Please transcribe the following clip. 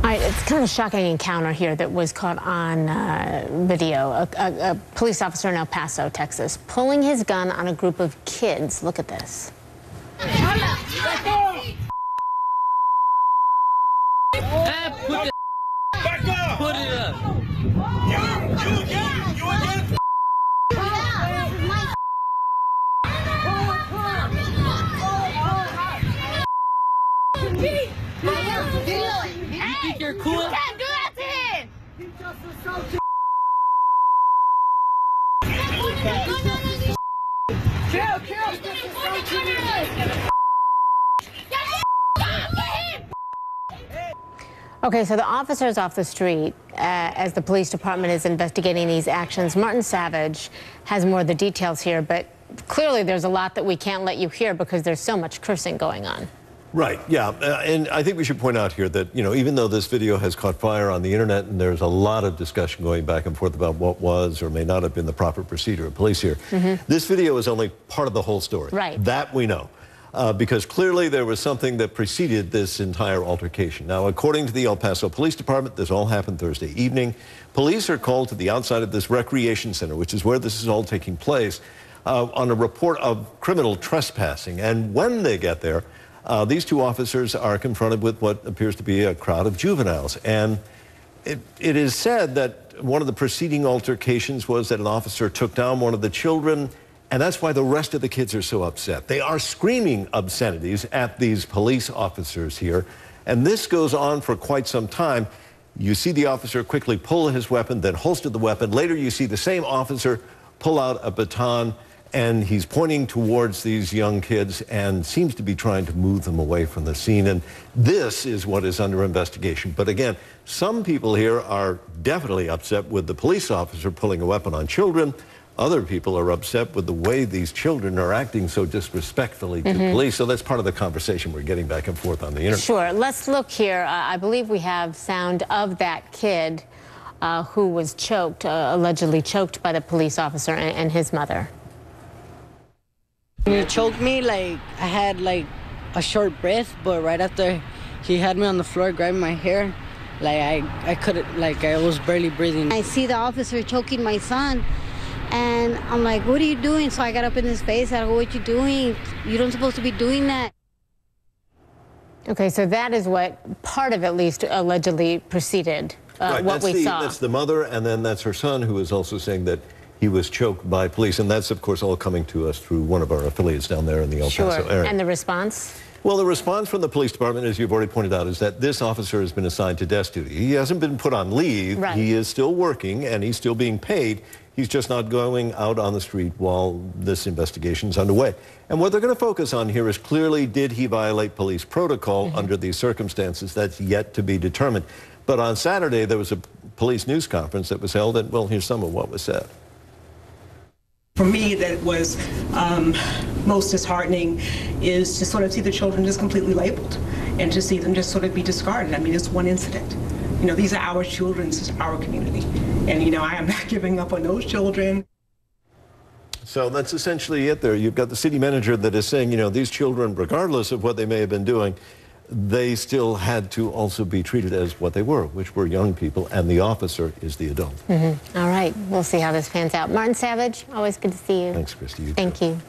All right, it's kind of a shocking encounter here that was caught on video. A police officer in El Paso, Texas, pulling his gun on a group of kids. Look at this. Back up! Put it up. You again? You think you're cool? You can't do that to him! He just assaulted. Okay, so the officer's off the street as the police department is investigating these actions. Martin Savage has more of the details here, but clearly there's a lot that we can't let you hear because there's so much cursing going on. Right, yeah, and I think we should point out here that, you know, even though this video has caught fire on the internet and there's a lot of discussion going back and forth about what was or may not have been the proper procedure of police here, this video is only part of the whole story. Right. That we know. Because clearly there was something that preceded this entire altercation. Now, according to the El Paso Police Department, this all happened Thursday evening. Police are called to the outside of this recreation center, which is where this is all taking place, on a report of criminal trespassing. And when they get there, these two officers are confronted with what appears to be a crowd of juveniles. And it is said that one of the preceding altercations was that an officer took down one of the children, and that's why the rest of the kids are so upset. They are screaming obscenities at these police officers here, and this goes on for quite some time. You see the officer quickly pull his weapon, then holster the weapon. Later, you see the same officer pull out a baton, and he's pointing towards these young kids and seems to be trying to move them away from the scene. And this is what is under investigation. But again, some people here are definitely upset with the police officer pulling a weapon on children. Other people are upset with the way these children are acting so disrespectfully to police. So that's part of the conversation we're getting back and forth on the internet. Sure. Let's look here. I believe we have sound of that kid who was choked, allegedly choked by the police officer and his mother. When he choked me, like, I had, like, a short breath, but right after he had me on the floor, grabbing my hair, like, I couldn't, like, I was barely breathing. I see the officer choking my son, and I'm like, what are you doing? So I got up in his face. I go, what you doing? You don't supposed to be doing that. Okay, so that is what part of at least allegedly preceded right, what we saw. That's the mother, and then that's her son, who is also saying that he was choked by police. And that's, of course, all coming to us through one of our affiliates down there in the El Paso area. And the response? Well, the response from the police department, as you've already pointed out, is that this officer has been assigned to desk duty. He hasn't been put on leave. Right. He is still working, and he's still being paid. He's just not going out on the street while this investigation is underway. And what they're going to focus on here is clearly, did he violate police protocol under these circumstances? That's yet to be determined. But on Saturday, there was a police news conference that was held, and, well, here's some of what was said. For me, that was most disheartening is to sort of see the children just completely labeled and to see them just sort of be discarded. I mean, it's one incident. You know, these are our children, this is our community. And, you know, I am not giving up on those children. So that's essentially it there. You've got the city manager that is saying, you know, these children, regardless of what they may have been doing, they still had to also be treated as what they were, which were young people, and the officer is the adult. All right, we'll see how this pans out. Martin Savage, always good to see you. Thanks, Christy. Thank you.